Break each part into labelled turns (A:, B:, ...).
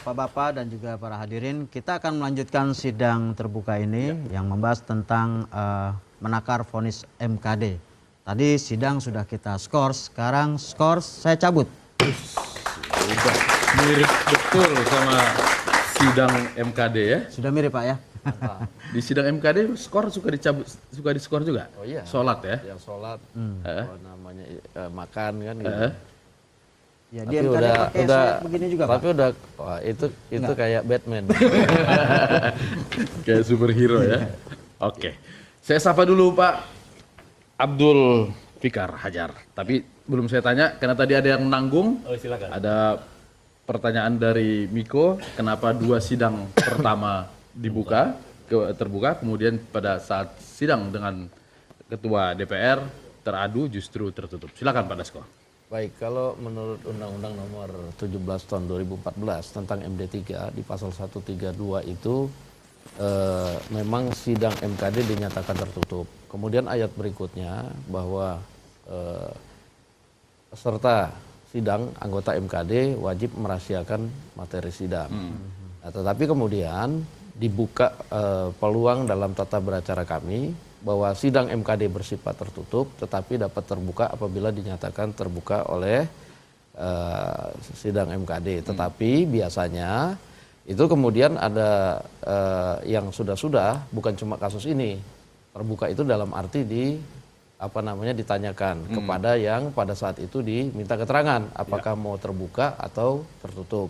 A: Bapak-bapak dan juga para hadirin, kita akan melanjutkan sidang terbuka ini yang membahas tentang menakar vonis MKD. Tadi sidang sudah kita skor, sekarang skor saya cabut.
B: Udah mirip betul sama sidang MKD ya.
A: Sudah mirip Pak ya?
B: Di sidang MKD skor suka dicabut, suka diskor juga.
C: Oh iya.
B: Sholat ya.
C: Yang sholat, apa namanya makan kan gitu.
A: Ya,
C: Tapi
A: di MKD pakai sayap begini juga
C: tapi
A: Pak?
C: udah wah, itu kayak Batman.
B: Kayak superhero ya. Oke. Saya sapa dulu Pak Abdul Fikar Hajar. Tapi belum saya tanya karena tadi ada yang nanggung.
D: Oh, silakan.
B: Ada pertanyaan dari Miko, kenapa 2 sidang pertama dibuka, terbuka, kemudian pada saat sidang dengan Ketua DPR teradu justru tertutup. Silakan Pak Dasko.
C: Baik, kalau menurut Undang-Undang Nomor 17 Tahun 2014 tentang MD3 di pasal 132 itu memang sidang MKD dinyatakan tertutup. Kemudian ayat berikutnya bahwa peserta sidang anggota MKD wajib merahasiakan materi sidang. Nah, tetapi kemudian dibuka peluang dalam tata beracara kami bahwa sidang MKD bersifat tertutup tetapi dapat terbuka apabila dinyatakan terbuka oleh sidang MKD. Tetapi biasanya itu kemudian ada yang sudah bukan cuma kasus ini. Terbuka itu dalam arti ditanyakan kepada yang pada saat itu diminta keterangan apakah mau terbuka atau tertutup.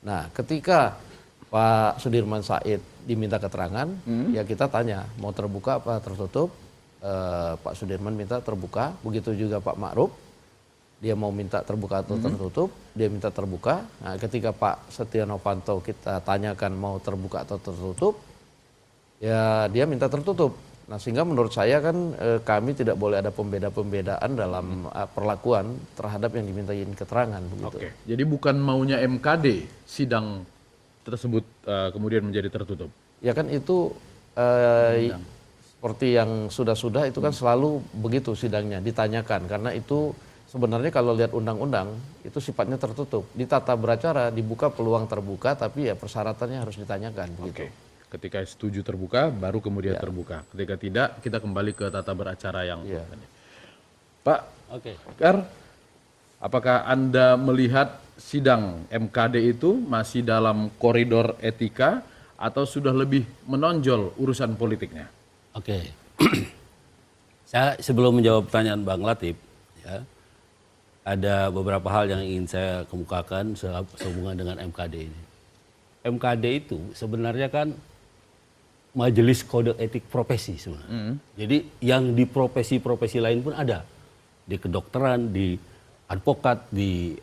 C: Nah, ketika Pak Sudirman Said diminta keterangan, ya kita tanya mau terbuka apa tertutup. Pak Sudirman minta terbuka, begitu juga Pak Ma'ruf, dia mau minta terbuka atau tertutup, dia minta terbuka. Nah, ketika Pak Setia Novanto kita tanyakan mau terbuka atau tertutup, ya dia minta tertutup. Nah, sehingga menurut saya kan kami tidak boleh ada pembedaan dalam perlakuan terhadap yang dimintain keterangan begitu.
B: Oke. Jadi bukan maunya MKD sidang tersebut kemudian menjadi tertutup.
C: Ya kan itu seperti yang sudah itu kan selalu begitu sidangnya ditanyakan karena itu sebenarnya kalau lihat undang-undang itu sifatnya tertutup. Di tata beracara dibuka peluang terbuka tapi ya persyaratannya harus ditanyakan begitu.
B: Oke. Ketika setuju terbuka baru kemudian terbuka. Ketika tidak kita kembali ke tata beracara yang Pak Fikar, apakah Anda melihat sidang MKD itu masih dalam koridor etika atau sudah lebih menonjol urusan politiknya?
D: Oke. Saya sebelum menjawab pertanyaan Bang Latif, ya, ada beberapa hal yang ingin saya kemukakan sehubungan dengan MKD ini. MKD itu sebenarnya kan Majelis Kode Etik Profesi sebenarnya. Jadi yang di profesi-profesi lain pun ada. Di kedokteran, di advokat, di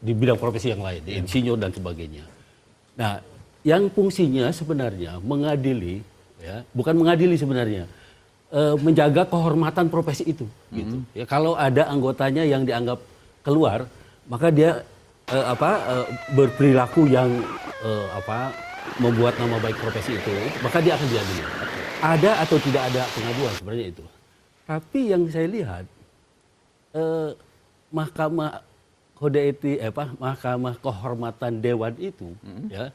D: bidang profesi yang lain, di insinyur dan sebagainya. Nah, yang fungsinya sebenarnya mengadili, ya, bukan mengadili sebenarnya, menjaga kehormatan profesi itu. Gitu. Ya, kalau ada anggotanya yang dianggap keluar, maka dia berperilaku yang membuat nama baik profesi itu, maka dia akan diadili. Ada atau tidak ada pengaduan sebenarnya itu. Tapi yang saya lihat Mahkamah Kode Etik Mahkamah Kehormatan Dewan itu ya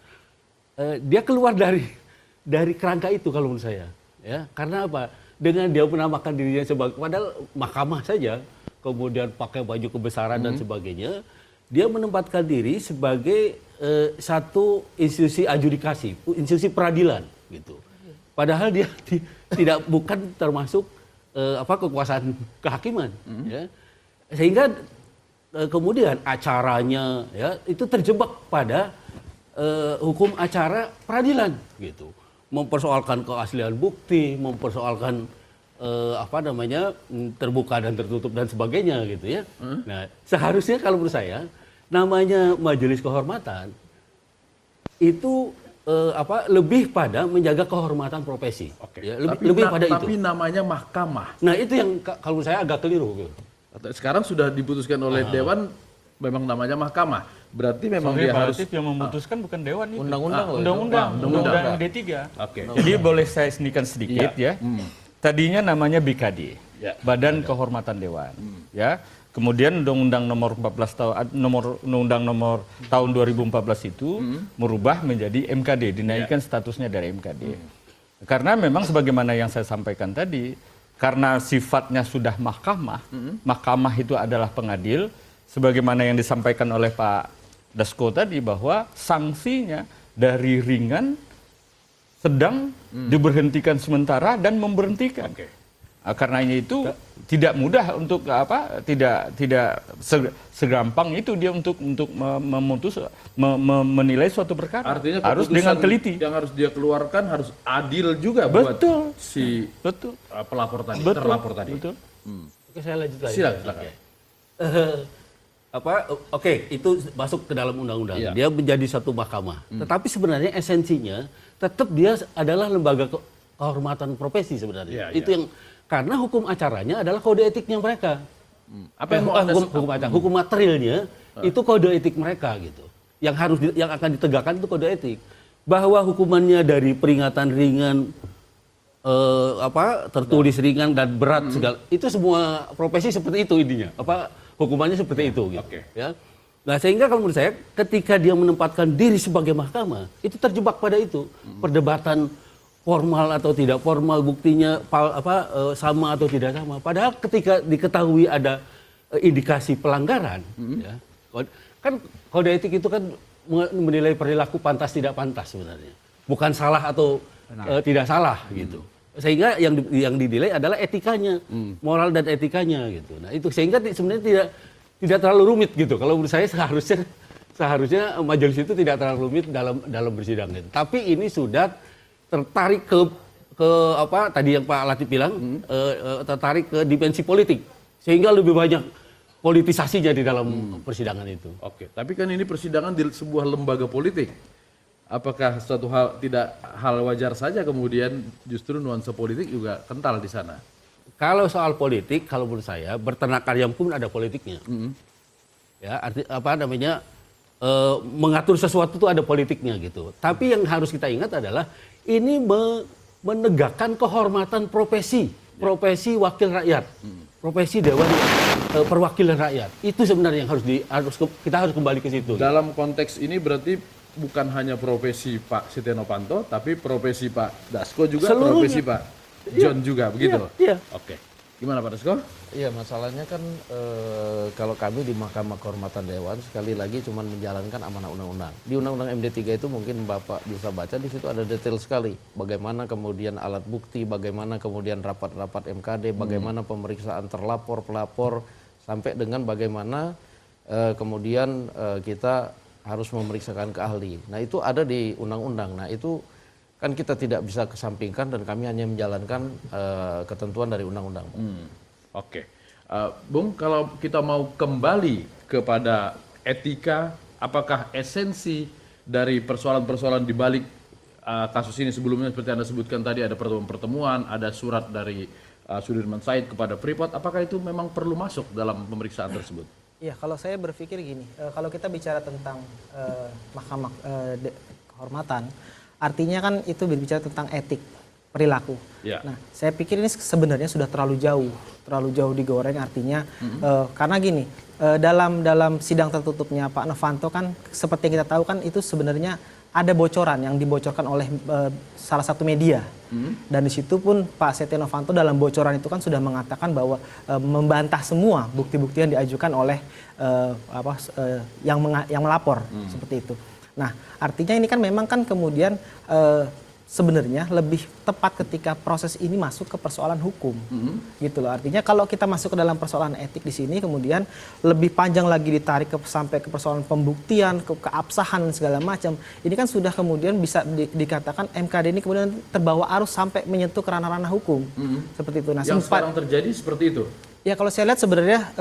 D: dia keluar dari kerangka itu kalau menurut saya, ya. Karena apa? Dengan dia menamakan dirinya sebagai padahal mahkamah saja, kemudian pakai baju kebesaran dan sebagainya, dia menempatkan diri sebagai satu institusi adjudikasi, institusi peradilan gitu. Padahal dia bukan termasuk kekuasaan kehakiman, ya. Sehingga kemudian acaranya ya itu terjebak pada hukum acara peradilan gitu. Mempersoalkan keaslian bukti, mempersoalkan terbuka dan tertutup dan sebagainya gitu ya. Nah, seharusnya kalau menurut saya namanya majelis kehormatan itu lebih pada menjaga kehormatan profesi.
B: Oke.
D: Ya, lebih pada itu.
B: Tapi namanya mahkamah.
D: Nah, itu yang kalau menurut saya agak keliru gitu.
B: Sekarang sudah diputuskan oleh dewan memang namanya mahkamah. Berarti memang dia harus
E: yang memutuskan bukan dewan itu.
C: Undang-undang
E: Undang-undang MD3.
B: Oke.
E: Jadi boleh saya senikan sedikit ya. Tadinya namanya BKD, Badan Kehormatan Dewan. Ya. Kemudian Undang-Undang nomor 14 Undang-Undang nomor tahun 2014 itu merubah menjadi MKD, dinaikkan statusnya dari MKD. Karena memang sebagaimana yang saya sampaikan tadi, karena sifatnya sudah mahkamah, mahkamah itu adalah pengadil, sebagaimana yang disampaikan oleh Pak Dasko tadi bahwa sanksinya dari ringan, sedang, diberhentikan sementara dan memberhentikan. Karena itu tidak mudah untuk tidak segampang itu dia untuk menilai suatu perkara.
B: Artinya
E: harus dengan teliti.
B: Yang harus dia keluarkan harus adil juga
E: Betul.
B: buat si pelapor tadi,
E: Betul.
B: terlapor tadi.
E: Betul.
D: Oke, saya lanjut lagi.
B: Silakan.
D: Oke, itu masuk ke dalam undang-undang.
B: Iya.
D: Dia menjadi satu mahkamah. Tetapi sebenarnya esensinya tetap dia adalah lembaga kehormatan profesi sebenarnya.
B: Iya,
D: Itu
B: iya.
D: yang karena hukum acaranya adalah kode etiknya mereka.
B: Apa yang mau Anda
D: Hukum materialnya itu kode etik mereka gitu. Yang akan ditegakkan itu kode etik. Bahwa hukumannya dari peringatan ringan tertulis ringan dan berat segala itu semua profesi seperti itu intinya. Hukumannya seperti itu gitu.
B: Oke.
D: Ya. Nah, sehingga kalau menurut saya ketika dia menempatkan diri sebagai mahkamah, itu terjebak pada itu. Perdebatan formal atau tidak formal, buktinya sama atau tidak sama. Padahal ketika diketahui ada indikasi pelanggaran, ya, kan kode etik itu kan menilai perilaku pantas tidak pantas sebenarnya, bukan salah atau tidak salah gitu. Sehingga yang dinilai adalah etikanya, moral dan etikanya gitu. Nah itu sehingga sebenarnya tidak terlalu rumit gitu. Kalau menurut saya seharusnya majelis itu tidak terlalu rumit dalam bersidang gitu. Tapi ini sudah tertarik ke tadi yang Pak Latif bilang, tertarik ke dimensi politik, sehingga lebih banyak politisasinya di dalam persidangan itu.
B: Oke, tapi kan ini persidangan di sebuah lembaga politik. Apakah suatu hal wajar saja kemudian justru nuansa politik juga kental di sana?
D: Kalau soal politik, kalau menurut saya berternak ayam pun ada politiknya. Ya, mengatur sesuatu itu ada politiknya gitu. Tapi yang harus kita ingat adalah ini menegakkan kehormatan profesi wakil rakyat, profesi dewan perwakilan rakyat. Itu sebenarnya yang kita harus kembali ke situ.
B: Dalam konteks ini berarti bukan hanya profesi Pak Setia Novanto, tapi profesi Pak Dasko juga,
D: Seluruhnya.
B: profesi Pak John juga, begitu?
D: Iya.
B: Oke. Gimana Pak Dasko?
C: Iya, masalahnya kan kalau kami di Mahkamah Kehormatan Dewan sekali lagi cuma menjalankan amanah undang-undang. Di Undang-Undang MD3 itu mungkin Bapak bisa baca, di situ ada detail sekali. Bagaimana kemudian alat bukti, bagaimana kemudian rapat-rapat MKD, bagaimana pemeriksaan terlapor, pelapor, sampai dengan bagaimana kemudian kita harus memeriksakan ke ahli. Nah itu ada di undang-undang. Nah itu kan kita tidak bisa kesampingkan dan kami hanya menjalankan ketentuan dari undang-undang.
B: Oke. Bung, kalau kita mau kembali kepada etika, apakah esensi dari persoalan-persoalan di balik kasus ini sebelumnya seperti Anda sebutkan tadi ada pertemuan-pertemuan, ada surat dari Sudirman Said kepada Freeport, apakah itu memang perlu masuk dalam pemeriksaan tersebut?
F: Iya, kalau saya berpikir gini, kalau kita bicara tentang mahkamah kehormatan, artinya kan itu berbicara tentang etik perilaku.
B: Ya.
F: Nah, saya pikir ini sebenarnya sudah terlalu jauh digoreng. Artinya karena gini, dalam sidang tertutupnya Pak Novanto kan, seperti yang kita tahu kan itu sebenarnya ada bocoran yang dibocorkan oleh salah satu media. Dan di situ pun Pak Setia Novanto dalam bocoran itu kan sudah mengatakan bahwa membantah semua bukti-bukti yang diajukan oleh yang melapor seperti itu. Nah, artinya ini kan memang kan kemudian sebenarnya lebih tepat ketika proses ini masuk ke persoalan hukum, gitu loh. Artinya kalau kita masuk ke dalam persoalan etik di sini, kemudian lebih panjang lagi ditarik sampai ke persoalan pembuktian, keabsahan dan segala macam. Ini kan sudah kemudian bisa dikatakan MKD ini kemudian terbawa arus sampai menyentuh ke ranah-ranah hukum, seperti itu. Nah,
B: yang sekarang terjadi seperti itu?
F: Ya kalau saya lihat sebenarnya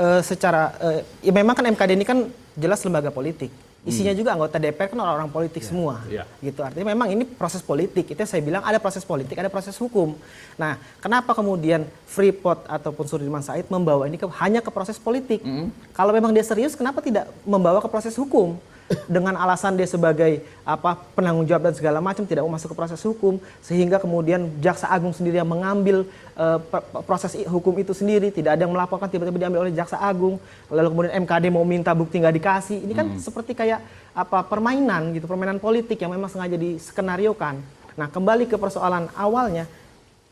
F: ya memang kan MKD ini kan jelas lembaga politik. Isinya juga anggota DPR kan orang-orang politik semua, gitu. Artinya memang ini proses politik. Itu saya bilang ada proses politik, ada proses hukum. Nah, kenapa kemudian Freeport ataupun Sudirman Said membawa ini hanya ke proses politik? Kalau memang dia serius, kenapa tidak membawa ke proses hukum? dengan alasan dia sebagai penanggung jawab dan segala macam tidak mau masuk ke proses hukum, sehingga kemudian Jaksa Agung sendiri yang mengambil proses hukum itu sendiri, tidak ada yang melaporkan, tiba-tiba diambil oleh Jaksa Agung, lalu kemudian MKD mau minta bukti nggak dikasih. Ini kan seperti kayak permainan gitu, permainan politik yang memang sengaja diskenariokan. Nah, kembali ke persoalan awalnya,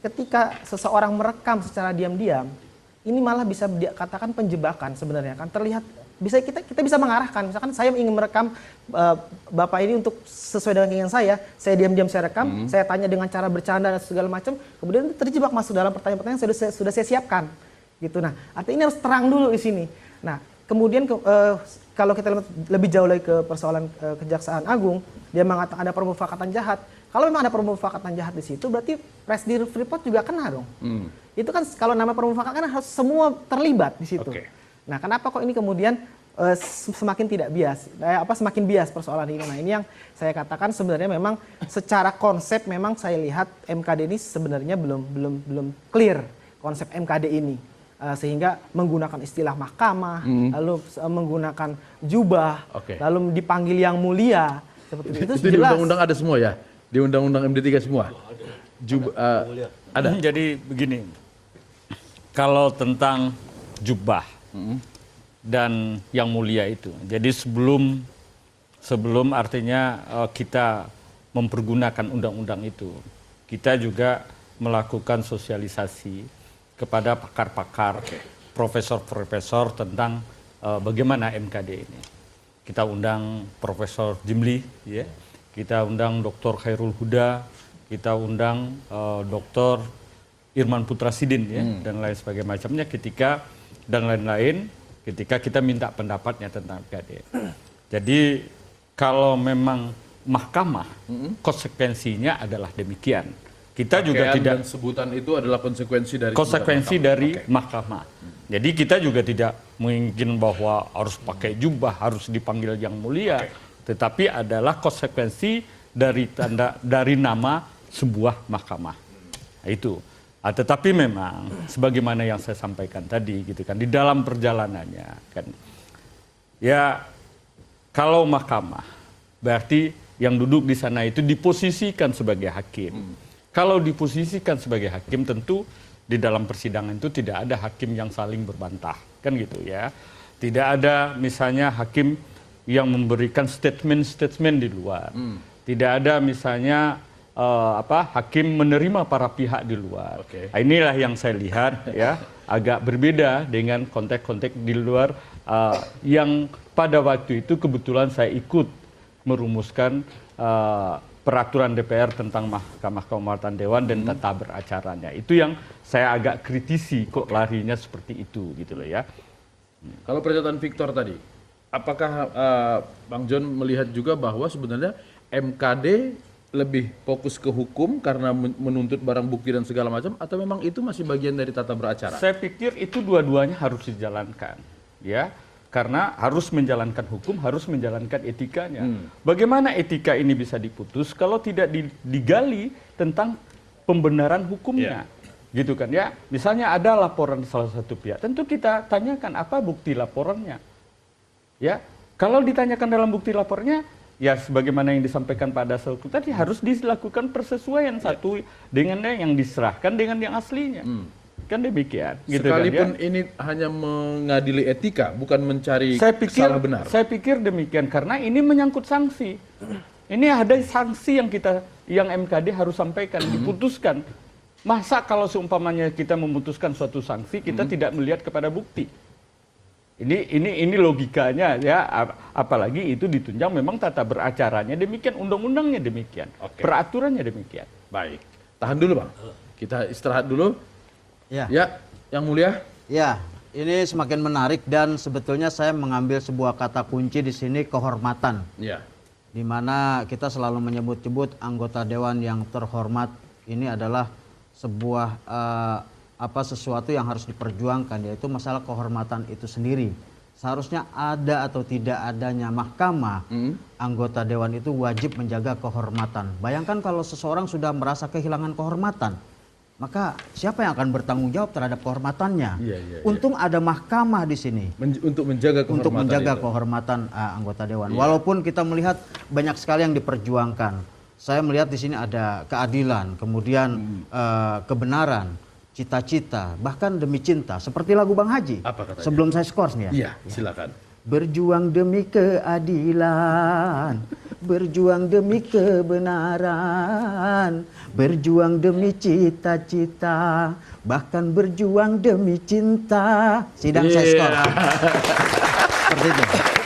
F: ketika seseorang merekam secara diam-diam, ini malah bisa dikatakan penjebakan sebenarnya kan. Terlihat bisa kita bisa mengarahkan, misalkan saya ingin merekam Bapak ini untuk sesuai dengan keinginan saya diam-diam saya rekam, saya tanya dengan cara bercanda dan segala macam, kemudian terjebak masuk dalam pertanyaan-pertanyaan yang sudah saya siapkan gitu. Nah, artinya ini harus terang dulu di sini. Nah, kemudian kalau kita lebih jauh lagi ke persoalan Kejaksaan Agung, dia mengatakan ada permufakatan jahat. Kalau memang ada permufakatan jahat di situ, berarti Presdir Freeport juga kena dong. Itu kan kalau nama permufakatan kan harus semua terlibat di situ. Nah, kenapa kok ini kemudian semakin tidak bias, semakin bias persoalan ini? Nah, ini yang saya katakan sebenarnya memang secara konsep memang saya lihat MKD ini sebenarnya belum clear konsep MKD ini. Sehingga menggunakan istilah mahkamah, lalu menggunakan jubah, lalu dipanggil yang mulia, seperti itu
B: di undang-undang ada semua ya? Di undang-undang MD3 semua? Ada?
E: Jadi begini, kalau tentang jubah dan yang mulia itu, jadi sebelum artinya kita mempergunakan undang-undang itu, kita juga melakukan sosialisasi kepada pakar-pakar, profesor-profesor tentang bagaimana MKD ini. Kita undang Profesor Jimli, ya. Kita undang Dr. Khairul Huda, kita undang Dr. Irman Putra Sidin, ya, dan lain sebagainya macamnya ketika kita minta pendapatnya tentang MKD. Jadi kalau memang mahkamah, konsekuensinya adalah demikian. Kita juga tidak,
B: dan sebutan itu adalah konsekuensi
E: dari mahkamah. Jadi kita juga tidak menginginkan bahwa harus pakai jubah, harus dipanggil yang mulia, tetapi adalah konsekuensi dari nama sebuah mahkamah. Nah, itu. Tetapi memang sebagaimana yang saya sampaikan tadi gitu kan, di dalam perjalanannya kan, ya kalau mahkamah berarti yang duduk di sana itu diposisikan sebagai hakim. Kalau diposisikan sebagai hakim, tentu di dalam persidangan itu tidak ada hakim yang saling berbantah, kan gitu ya. Tidak ada misalnya hakim yang memberikan statement-statement di luar. Tidak ada misalnya hakim menerima para pihak di luar. Nah, inilah yang saya lihat ya agak berbeda dengan konteks-konteks di luar yang pada waktu itu kebetulan saya ikut merumuskan peraturan DPR tentang Mahkamah Kehormatan Dewan dan tata beracaranya. Itu yang saya agak kritisi, kok larinya seperti itu gitu loh ya.
B: Kalau pernyataan Victor tadi, apakah Bang John melihat juga bahwa sebenarnya MKD lebih fokus ke hukum karena menuntut barang bukti dan segala macam, atau memang itu masih bagian dari tata beracara?
E: Saya pikir itu dua-duanya harus dijalankan, ya. Karena harus menjalankan hukum, harus menjalankan etikanya. Bagaimana etika ini bisa diputus kalau tidak digali tentang pembenaran hukumnya? Gitu kan ya. Misalnya ada laporan salah satu pihak, tentu kita tanyakan apa bukti laporannya. Ya, kalau ditanyakan dalam bukti laporannya, ya sebagaimana yang disampaikan pada saat tadi harus dilakukan persesuaian satu dengan yang diserahkan dengan yang aslinya. Kan demikian. Gitu
B: sekalipun
E: kan, ya?
B: Ini hanya mengadili etika, bukan mencari salah benar.
E: Saya pikir demikian karena ini menyangkut sanksi. Ini ada sanksi yang MKD harus sampaikan, diputuskan. Masa kalau seumpamanya kita memutuskan suatu sanksi, kita tidak melihat kepada bukti. Ini logikanya ya, apalagi itu ditunjang memang tata beracaranya demikian, undang-undangnya demikian, peraturannya demikian.
B: Baik, tahan dulu Bang. Kita istirahat dulu. Ya, yang mulia.
A: Ya, ini semakin menarik dan sebetulnya saya mengambil sebuah kata kunci di sini, kehormatan.
B: Ya.
A: Di mana kita selalu menyebut-nyebut anggota dewan yang terhormat ini adalah sebuah sesuatu yang harus diperjuangkan, yaitu masalah kehormatan itu sendiri. Seharusnya ada atau tidak adanya mahkamah, anggota dewan itu wajib menjaga kehormatan. Bayangkan kalau seseorang sudah merasa kehilangan kehormatan, maka siapa yang akan bertanggung jawab terhadap kehormatannya?
B: Iya, iya, iya.
A: Untung ada mahkamah di sini.
B: Untuk menjaga kehormatan
A: Untuk menjaga
B: itu.
A: kehormatan anggota dewan. Walaupun kita melihat banyak sekali yang diperjuangkan. Saya melihat di sini ada keadilan, kemudian kebenaran, cita-cita, bahkan demi cinta. Seperti lagu Bang Haji.
B: Apa katanya?
A: Sebelum saya skors nih ya.
B: Iya, silakan.
A: Berjuang demi keadilan, berjuang demi kebenaran, berjuang demi cita-cita, bahkan berjuang demi cinta. Sidang saya skor. Seperti itu.